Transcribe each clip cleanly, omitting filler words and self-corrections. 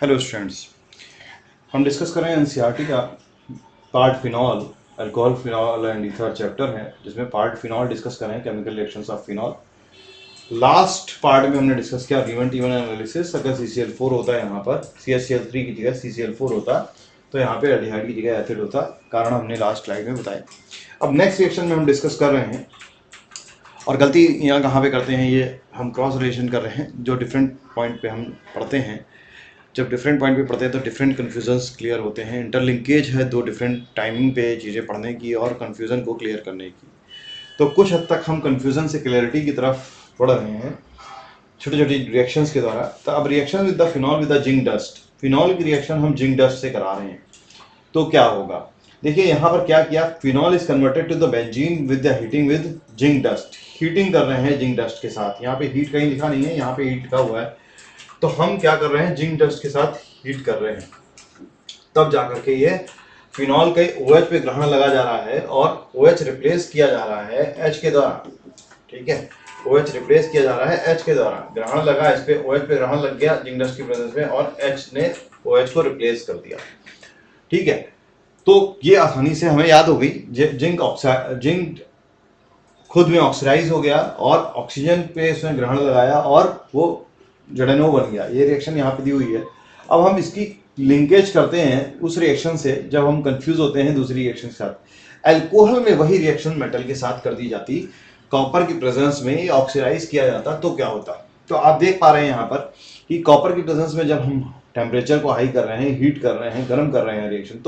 Hello students, हम discuss कर रहे हैं एनसीईआरटी का part phenol, alcohol, phenol and ether chapter है, जिसमें पार्ट फिनॉल डिस्कस कर रहे हैं, chemical reactions of phenol. Last part में हमने डिस्कस किया रिवन टीवन एनालिसिस। अगर CCl4 होता है यहाँ पर, CaCl3 की जगह CCl4 होता तो यहाँ पे एल्डिहाइड की जगह एसिड होता, कारण हमने लास्ट स्लाइड में बताया। अब नेक्स्ट रिएक्शन में हम डिस्कस कर रहे हैं, और गलती यहाँ कहाँ पे करते हैं, ये हम क्रॉस रिलेशन कर रहे हैं, जो डिफरेंट पॉइंट पे हम पढ़ते हैं। जब डिफरेंट पॉइंट पे पढ़ते हैं तो डिफरेंट कन्फ्यूजन्स क्लियर होते हैं। इंटरलिंकेज है दो डिफरेंट टाइमिंग पे चीज़ें पढ़ने की और कन्फ्यूज़न को क्लियर करने की। तो कुछ हद तक हम कन्फ्यूज़न से क्लियरिटी की तरफ बढ़ रहे हैं छोटी छोटी रिएक्शंस के द्वारा। तो अब reaction with the phenol with the zinc dust, phenol की रिएक्शन हम जिंक डस्ट से करा रहे हैं, तो क्या होगा। देखिए यहाँ पर क्या किया, phenol is converted to the benzene with the heating with zinc dust. Heating कर रहे हैं जिंक डस्ट के साथ, यहाँ पे हीट कहीं लिखा नहीं है, यहाँ पे हीट लिखा हुआ है। तो हम क्या कर रहे हैं, जिंक डस्ट के साथ हीट कर रहे हैं, तब जाकर के ये फिनॉल के OH पे ग्रहण लगा जा रहा है और OH रिप्लेस किया जा रहा है H के द्वारा। ठीक है, OH रिप्लेस किया जा रहा है H के द्वारा, ग्रहण लगा इस पे, OH पे ग्रहण लग गया जिंक डस्ट की प्रेजेंस में और H ने OH को रिप्लेस कर दिया। ठीक है, तो ये आसानी से हमें याद हो गई। जिंक खुद में ऑक्सीडाइज हो गया और ऑक्सीजन पे इसने ग्रहण लगाया और वो ZNO बन गया। ये रिएक्शन यहाँ पे दी हुई है। अब हम इसकी लिंकेज करते हैं उस रिएक्शन से जब हम कंफ्यूज होते हैं दूसरी रिएक्शन के साथ। अल्कोहल में वही रिएक्शन मेटल के साथ कर दी जाती, कॉपर की प्रेजेंस में ऑक्सीडाइज किया जाता, तो क्या होता। तो आप देख पा रहे हैं यहाँ पर कि कॉपर की प्रेजेंस में जब हम टेम्परेचर को हाई कर रहे हैं, हीट कर रहे हैं, गर्म कर रहे हैं रिएक्शन,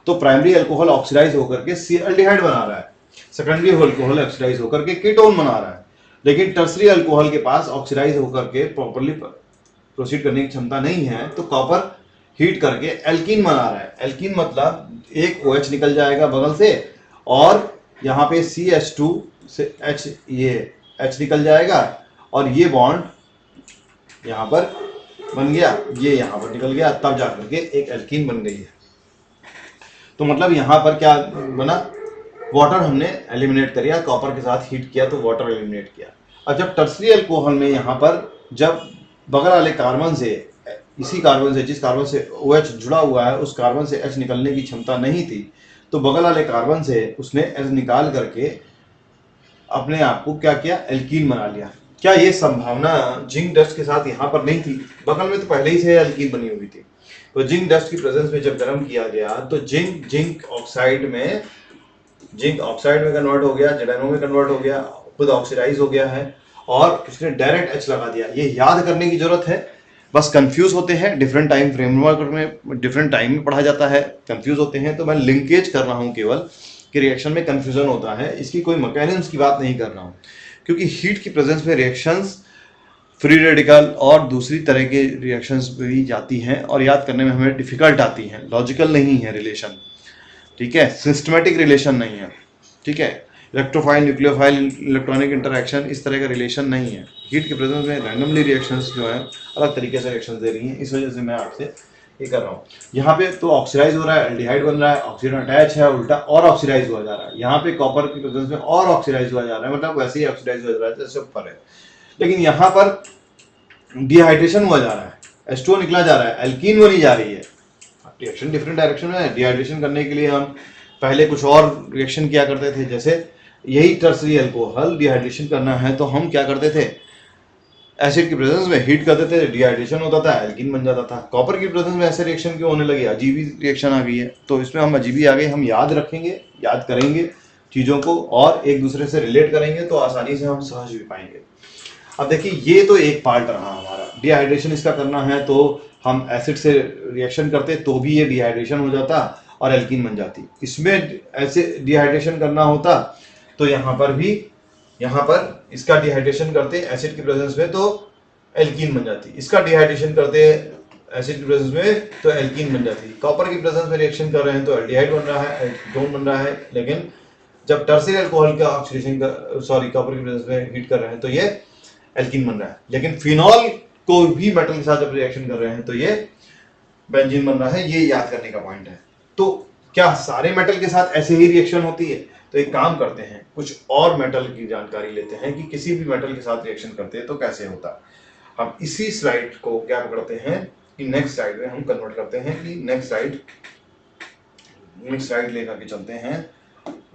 तो प्राइमरी अल्कोहल ऑक्सीडाइज होकर के एल्डिहाइड बना रहा है, सेकेंडरी अल्कोहल ऑक्सीडाइज होकर के कीटोन बना रहा है। लेकिन टर्सरी अल्कोहल के पास ऑक्सीडाइज होकर के प्रॉपर्ली प्रोसीड करने की क्षमता नहीं है, तो कॉपर हीट करके एल्कीन बना रहा है। एल्कीन मतलब एक OH निकल जाएगा बगल से और यहाँ पे CH2 से H, ये H निकल जाएगा और ये बॉन्ड यहाँ पर बन गया, ये यहाँ पर निकल गया, तब जाकर के एक एल्कीन बन गई है। तो मतलब यहाँ पर क्या बना, वाटर हमने एलिमिनेट कर दिया, कॉपर के साथ हीट किया तो वाटर एलिमिनेट किया। और जब टर्सरी अल्कोहल में यहाँ पर जब बगल वाले कार्बन से, इसी कार्बन से, जिस कार्बन से OH जुड़ा हुआ है उस कार्बन से H निकलने की क्षमता नहीं थी, तो बगल वाले कार्बन से उसने H निकाल करके अपने आप को क्या किया, एल्कीन बना लिया। क्या ये संभावना जिंक डस्ट के साथ यहाँ पर नहीं थी, बगल में तो पहले ही से एल्कीन बनी हुई थी। तो जिंक डस्ट की प्रेजेंस में जब गर्म किया गया तो जिंक ऑक्साइड में कन्वर्ट हो गया, ZNO में कन्वर्ट हो गया, खुद ऑक्सीडाइज हो गया है और उसने डायरेक्ट H लगा दिया। ये याद करने की जरूरत है, बस कंफ्यूज होते हैं, डिफरेंट टाइम फ्रेमवर्क में डिफरेंट टाइम में पढ़ा जाता है, कंफ्यूज होते हैं। तो मैं लिंकेज कर रहा हूँ केवल कि रिएक्शन में कंफ्यूजन होता है, इसकी कोई मैकेनिज्म की बात नहीं कर रहा हूँ, क्योंकि हीट की प्रेजेंस में रिएक्शंस फ्री रेडिकल और दूसरी तरह के रिएक्शंस भी जाती हैं और याद करने में हमें डिफिकल्ट आती हैं, लॉजिकल नहीं है रिलेशन। ठीक है, सिस्टमेटिक रिलेशन नहीं है। ठीक है, इलेक्ट्रोफाइल न्यूक्लियोफाइल इलेक्ट्रॉनिक इंटरेक्शन इस तरह का रिलेशन नहीं है। हीट के प्रेजेंस में रैंडमली रिएक्शंस जो है अलग तरीके से रिएक्शंस दे रही हैं, इस वजह से मैं आपसे ये कर रहा हूँ। यहाँ पे तो ऑक्सीडाइज हो रहा है, एल्डिहाइड बन रहा है, ऑक्सीजन अटैच है, उल्टा और ऑक्सीडाइज हुआ जा रहा है। यहाँ पे कॉपर की प्रेजेंस में और ऑक्सीडाइज हुआ जा रहा है, मतलब वैसे ही ऑक्सीडाइज हो जा रहा है जैसे ऊपर है, लेकिन यहाँ पर डिहाइड्रेशन हुआ जा रहा है, H2O निकला जा रहा है, एल्कीन बनी जा रही है। रिएक्शन डिफरेंट डायरेक्शन में है। डिहाइड्रेशन करने के लिए हम पहले कुछ और रिएक्शन किया करते थे, जैसे यही टर्सरी अल्कोहल डिहाइड्रेशन करना है तो हम क्या करते थे, एसिड की प्रेजेंस में हीट करते थे, डिहाइड्रेशन होता था, एल्कीन बन जाता था। कॉपर की प्रेजेंस में ऐसे रिएक्शन क्यों होने लगे, अजीबी रिएक्शन आ गई है। तो इसमें हम अजीबी आ गई, हम याद रखेंगे, याद करेंगे चीज़ों को और एक दूसरे से रिलेट करेंगे तो आसानी से हम समझ भी पाएंगे। अब देखिए, ये तो एक पार्ट रहा हमारा, डिहाइड्रेशन इसका करना है तो हम एसिड से रिएक्शन करते तो भी ये डिहाइड्रेशन हो जाता और एल्कीन बन जाती। इसमें ऐसे डिहाइड्रेशन करना होता तो यहाँ पर इसका डिहाइड्रेशन करते एसिड की प्रेजेंस में तो एल्कीन बन जाती, इसका डिहाइड्रेशन करते एसिड की प्रेजेंस में तो एल्कीन बन जाती। कॉपर की प्रेजेंस में रिएक्शन कर रहे हैं तो एल्डिहाइड बन रहा है, कीटोन बन रहा है, लेकिन जब टर्सरी अल्कोहल का ऑक्सीडेशन कॉपर की प्रेजेंस में हीट कर रहे हैं तो ये एल्कीन बन रहा है। लेकिन फिनॉल को भी मेटल के साथ जब रिएक्शन कर रहे हैं तो ये बेंजीन बन रहा है, ये याद करने का पॉइंट है। तो क्या सारे मेटल के साथ ऐसे ही रिएक्शन होती है, तो एक काम करते हैं, कुछ और मेटल की जानकारी लेते हैं कि किसी भी मेटल के साथ रिएक्शन करते हैं तो कैसे होता। हम इसी स्लाइड को क्या पकड़ते हैं, कि नेक्स्ट साइड में हम कन्वर्ट करते हैं कि नेक्स्ट साइड लेकर के चलते हैं।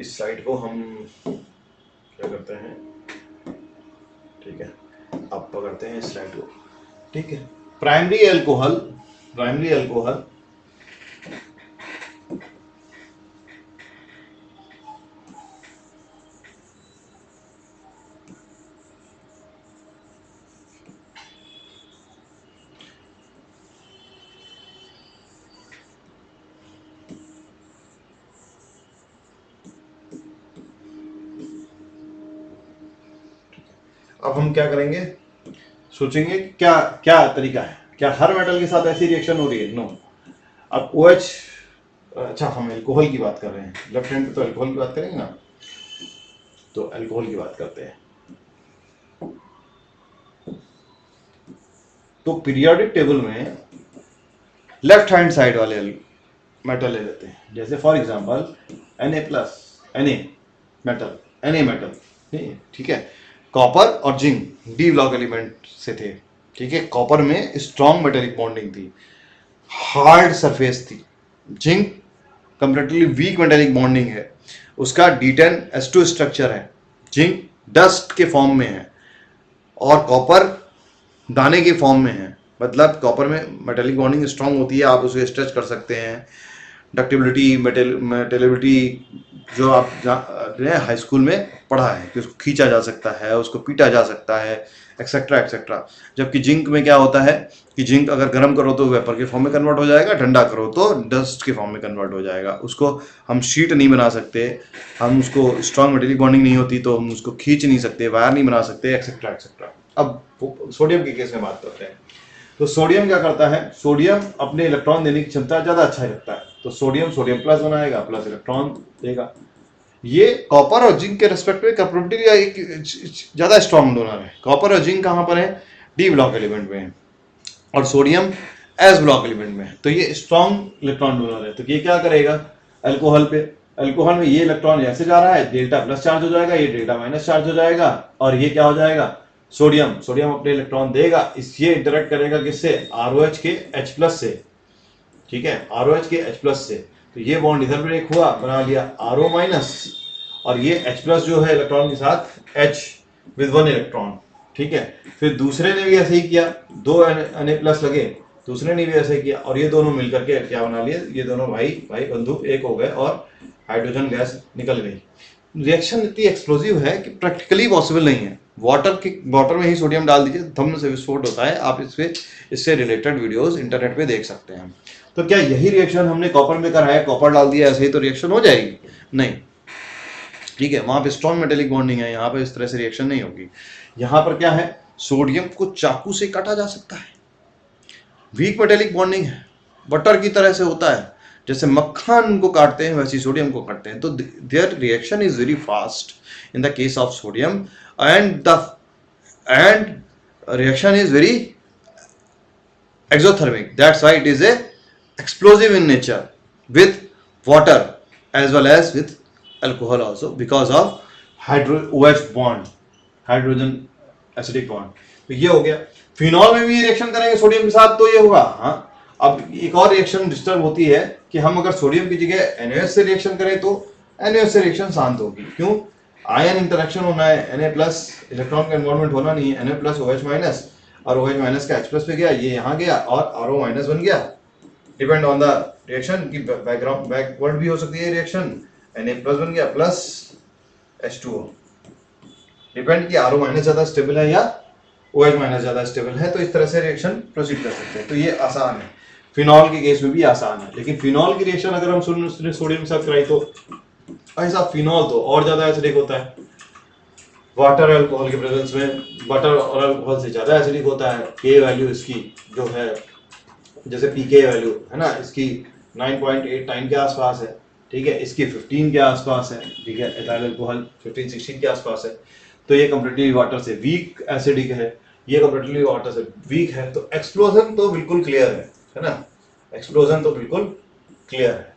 इस साइड को हम क्या करते हैं, ठीक है, अब पकड़ते हैं इस साइड को, ठीक है। प्राइमरी अल्कोहल अब हम क्या करेंगे, सोचेंगे क्या क्या तरीका है, क्या हर मेटल के साथ ऐसी रिएक्शन हो रही है? नो। अब OH, अच्छा हम अल्कोहल की बात कर रहे हैं, लेफ्ट हैंड पे तो अल्कोहल की बात करेंगे ना, तो अल्कोहल की बात करते हैं। तो पीरियोडिक टेबल में लेफ्ट हैंड साइड वाले मेटल ले लेते हैं, जैसे फॉर एग्जांपल Na मेटल, ठीक है। कॉपर और जिंक डी ब्लॉक एलिमेंट से थे, ठीक है। कॉपर में स्ट्रॉन्ग मेटेलिक बॉन्डिंग थी, हार्ड सरफेस थी। Zinc comparatively weak metallic bonding है, उसका D10S2 स्ट्रक्चर है, जिंक डस्ट के फॉर्म में है और कॉपर दाने के फॉर्म में है। मतलब कॉपर में मेटेलिक बॉन्डिंग स्ट्रांग होती है, आप उसे स्ट्रेच कर सकते हैं। डक्टिबिलिटी, मेटेलिबिलिटी जो आप हाई स्कूल में पढ़ा है कि उसको खींचा जा सकता है, उसको पीटा जा सकता है, एक्सेट्रा एक्सेट्रा। जबकि जिंक में क्या होता है कि जिंक अगर गर्म करो तो वेपर के फॉर्म में कन्वर्ट हो जाएगा, ठंडा करो तो डस्ट के फॉर्म में कन्वर्ट हो जाएगा। उसको हम शीट नहीं बना सकते, हम उसको स्ट्रांग मेटेलिक बॉन्डिंग नहीं होती तो हम उसको खींच नहीं सकते, वायर नहीं बना सकते, एक्सेट्रा एक्सेट्रा। अब सोडियम के केस में बात करते हैं। तो सोडियम क्या करता है, सोडियम अपने इलेक्ट्रॉन देने की क्षमता ज्यादा अच्छा रखता है, तो सोडियम प्लस बनाएगा, प्लस इलेक्ट्रॉन देगा। ये कॉपर और जिंक के रेस्पेक्ट में कंपैरेटिवली ज्यादा स्ट्रॉन्ग डोनर है। कॉपर और जिंक कहां पर है? डी ब्लॉक एलिमेंट में है, और सोडियम एस ब्लॉक एलिमेंट में है। तो ये स्ट्रॉन्ग इलेक्ट्रॉन डोनर है। तो ये क्या करेगा अल्कोहल पे, अल्कोहल में ये इलेक्ट्रॉन ऐसे जा रहा है, डेल्टा प्लस चार्ज हो जाएगा, ये डेल्टा माइनस चार्ज हो जाएगा, और ये क्या हो जाएगा सोडियम अपने इलेक्ट्रॉन देगा, ये इंटरेक्ट करेगा किससे? ROH के H+ से, ठीक है, ROH के H+ से। तो ये बॉन्ड इधर ब्रेक हुआ, बना लिया RO-, और ये H+ जो है इलेक्ट्रॉन के साथ H विद 1 इलेक्ट्रॉन, ठीक है। फिर दूसरे ने भी ऐसे ही किया, 2 Na+ लगे, दूसरे ने भी ऐसे किया, और ये दोनों मिलकर के क्या बना लिए, ये दोनों भाई बंधु एक हो गए और हाइड्रोजन गैस निकल गई। रिएक्शन इतनी एक्सप्लोसिव है कि प्रैक्टिकली पॉसिबल नहीं है। वाटर में ही सोडियम डाल दीजिए, धम्म से विस्फोट होता है। आप इससे रिलेटेड वीडियोस इंटरनेट पे देख सकते हैं। तो क्या यही रिएक्शन हमने कॉपर में करा है, कॉपर डाल दिया ऐसे ही तो रिएक्शन हो जाएगी? नहीं, ठीक है, वहां पे स्ट्रॉन्ग मेटेलिक बॉन्डिंग है, यहाँ पे इस तरह से रिएक्शन नहीं होगी। यहाँ पर क्या है, सोडियम को चाकू से काटा जा सकता है, वीक मेटेलिक बॉन्डिंग है, बटर की तरह से होता है, जैसे मक्खन को काटते हैं वैसे सोडियम को काटते हैं। तो their reaction is very fast in the case of sodium, and reaction is very exothermic. That's why it is a explosive in nature with water as well as with alcohol also, because of OH bond, hydrogen acidic bond. तो ये हो गया। Phenol में भी reaction करेंगे sodium के साथ तो ये होगा। हाँ, अब एक और रिएक्शन डिस्टर्ब होती है कि हम अगर सोडियम की जगह NaOH से रिएक्शन करें तो NaOH से रिएक्शन शांत होगी। क्यों? आयन इंटरेक्शन होना है, Na+ इलेक्ट्रॉन का इन्वॉल्वमेंट होना नहीं है, Na+ OH- और OH- का H+ पे गया, ये यहाँ गया और RO- बन गया। डिपेंड ऑन द रिएक्शन की बैकवर्ड भी हो सकती है रिएक्शन, Na+ बन गया प्लस H2O। डिपेंड कि RO- ज्यादा स्टेबल है या OH- ज्यादा स्टेबल है, तो इस तरह से रिएक्शन प्रोसीड कर सकते हैं। तो ये आसान है, फिनॉल के केस में भी आसान है। लेकिन फिनॉल की रिएक्शन अगर हम सोडियम के साथ कराई तो ऐसा फिनॉल तो और ज्यादा एसिडिक होता है। वाटर अल्कोहल के प्रेजेंस में बटर और अल्कोहल से ज्यादा एसिडिक होता है। K वैल्यू इसकी जो है, जैसे pK वैल्यू है ना, इसकी 9.89 के आसपास है, ठीक है, इसकी 15 के आसपास है, ठीक है, एथाइल अल्कोहल 15-16 के आसपास है। तो ये कंपैरेटिवली वाटर से वीक एसिडिक है, ये कंपैरेटिवली वाटर से वीक है। तो एक्सप्लोजन तो बिल्कुल क्लियर है ना, एक्सप्लोजन तो बिल्कुल क्लियर है।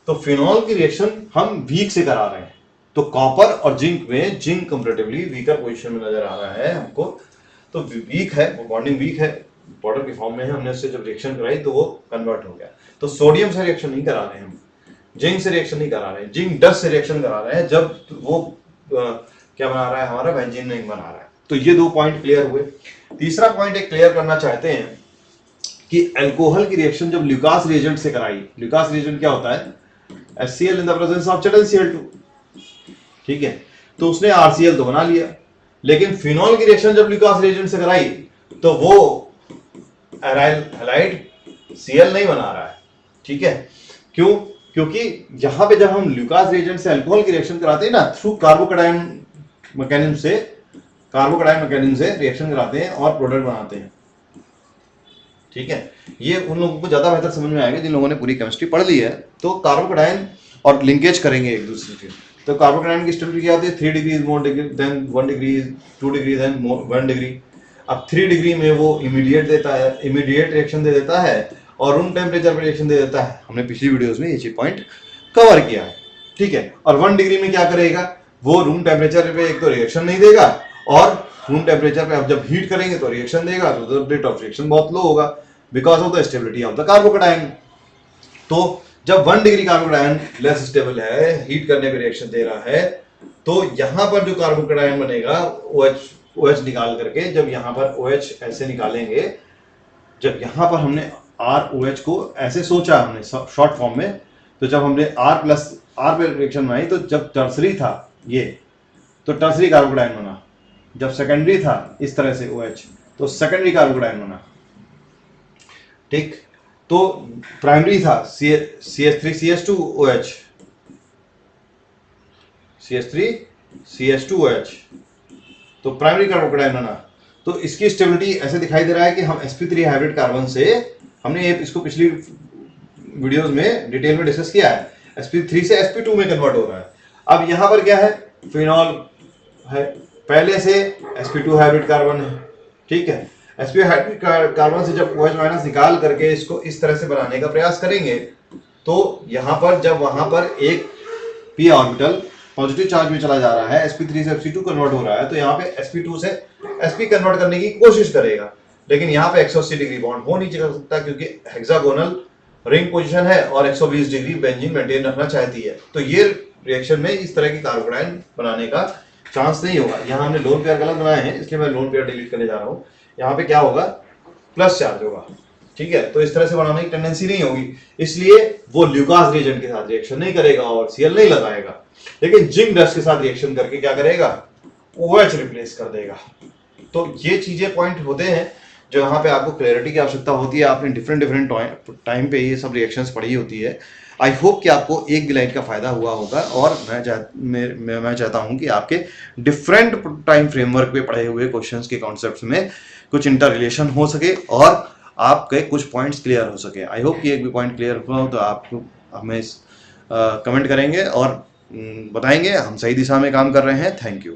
तो फिनॉल की रिएक्शन हम वीक से करा रहे हैं, तो कॉपर और जिंक में जिंक कंपैरेटिवली वीकर पोजीशन में नजर आ रहा है हमको, तो वीक है, बॉन्डिंग वीक है, पाउडर के फॉर्म में है, हमने उससे जब रिएक्शन कराई तो वो कन्वर्ट हो गया। तो सोडियम से रिएक्शन नहीं करा रहे हैं हम, जिंक से रिएक्शन नहीं करा रहे हैं, जिंक डस्ट से रिएक्शन करा रहे हैं जब वो क्या बना रहा है, हमारा बेंजीन नहीं बना रहा है। तो ये 2 पॉइंट क्लियर हुए। तीसरा पॉइंट एक क्लियर करना चाहते हैं कि अल्कोहल की रिएक्शन जब ल्यूकास रिएजेंट से कराई, ल्यूकास रिएजेंट क्या होता है, HCl in the presence of ZnCl2, ठीक है, तो उसने RCl तो बना लिया, लेकिन फिनॉल की रिएक्शन जब ल्यूकास रिएजेंट से कराई तो वो एराइल हैलाइड Cl नहीं बना रहा है, ठीक है। क्यों? क्योंकि यहां पे जब हम ल्यूकास रिएजेंट से अल्कोहल की रिएक्शन कराते हैं ना, थ्रू कार्बोकैटायन मैकेनिज्म से रिएक्शन कराते हैं और प्रोडक्ट बनाते हैं, ठीक है। ये उन लोगों को ज्यादा बेहतर समझ में आएगा जिन लोगों ने पूरी केमिस्ट्री पढ़ ली है। तो कार्बोकैटायन और लिंकेज करेंगे एक दूसरे से। तो कार्बोकैटायन की स्टेबिलिटी क्या होती है, 3 degree more than 1 degree, 2 degree than 1 degree. अब 3 डिग्री में वो इमीडिएट रिएक्शन दे देता है और रूम टेम्परेचर पर रिएक्शन दे देता है। हमने पिछली वीडियोस में ये पॉइंट कवर किया है, ठीक है। और 1 डिग्री में क्या करेगा, वो रूम टेम्परेचर पे एक तो रिएक्शन नहीं देगा और रूम टेम्परेचर पे आप जब हीट करेंगे तो रिएक्शन देगा, तो रेट ऑफ रिएक्शन बहुत लो होगा because of the stability of the carbocation. तो जब 1 डिग्री कार्बोकैटायन लेस स्टेबल है, हीट करने पे रिएक्शन दे रहा है, तो यहां पर जो कार्बोकैटायन बनेगा OH निकाल करके, जब यहां पर OH ऐसे निकालेंगे, जब यहां पर हमने ROH को ऐसे सोचा हमने शॉर्ट फॉर्म में, तो जब हमने R पे रिएक्शन बनाई तो जब टर्सरी था ये, तो टर्सरी कार्बोकैटायन बना। जब सेकेंडरी था इस तरह से OH, तो सेकेंडरी कार्बोकैटायन बना, ठीक। तो प्राइमरी था CH3CH2OH, CH3CH2OH, तो प्राइमरी कार्बोकैटायन बना। तो इसकी स्टेबिलिटी ऐसे दिखाई दे रहा है कि हम sp3 हाइब्रिड कार्बन से, हमने इसको पिछली वीडियोस में डिटेल में डिस्कस किया है, sp3 से sp2 में कन्वर्ट हो रहा है। अब यहां पर क्या है, फिनॉल है, पहले से sp2 हाइब्रिड कार्बन है, ठीक है। sp हाइब्रिड कार्बन से जब OH माइनस निकाल करके इसको इस तरह से बनाने का प्रयास करेंगे, तो यहां पर जब वहां पर एक p ऑर्बिटल पॉजिटिव चार्ज में चला जा रहा है, sp3 से sp2 कन्वर्ट हो रहा है, तो यहाँ पे sp2 से sp कन्वर्ट करने की कोशिश करेगा, लेकिन यहाँ पे 180 डिग्री बॉन्ड हो नहीं सकता क्योंकि हेक्सागोनल रिंग पोजीशन है और 120 डिग्री बेंजीन मेंटेन रखना चाहती है। तो ये रिएक्शन में इस तरह की कार्बोकैटायन बनाने का चांस नहीं होगा। यहाँ हमने लोन पेयर गलत बनाए हैं, इसलिए मैं लोन पेयर डिलीट करने जा रहा हूँ। यहाँ पे क्या होगा, प्लस चार्ज होगा, ठीक है। तो इस तरह से बनाने की टेंडेंसी नहीं होगी, इसलिए वो ल्यूकास रिएजेंट के साथ रिएक्शन नहीं करेगा और Cl नहीं लगाएगा, लेकिन जिंक डस्ट के साथ रिएक्शन करके क्या करेगा, OH रिप्लेस कर देगा। तो ये चीजें पॉइंट होते हैं जो यहाँ पे आपको क्लैरिटी की आवश्यकता होती है। आपने डिफरेंट टाइम पे ये सब रिएक्शंस पढ़ी होती है। आई होप कि आपको एक भी लाइन का फायदा हुआ होगा, और मैं चाहता हूँ कि आपके डिफरेंट टाइम फ्रेमवर्क पे पढ़े हुए क्वेश्चंस के कॉन्सेप्ट्स में कुछ इंटर रिलेशन हो सके और आपके कुछ पॉइंट्स क्लियर हो सके। आई होप कि एक भी पॉइंट क्लियर हुआ हो तो आप हमें कमेंट करेंगे और बताएंगे हम सही दिशा में काम कर रहे हैं। Thank you.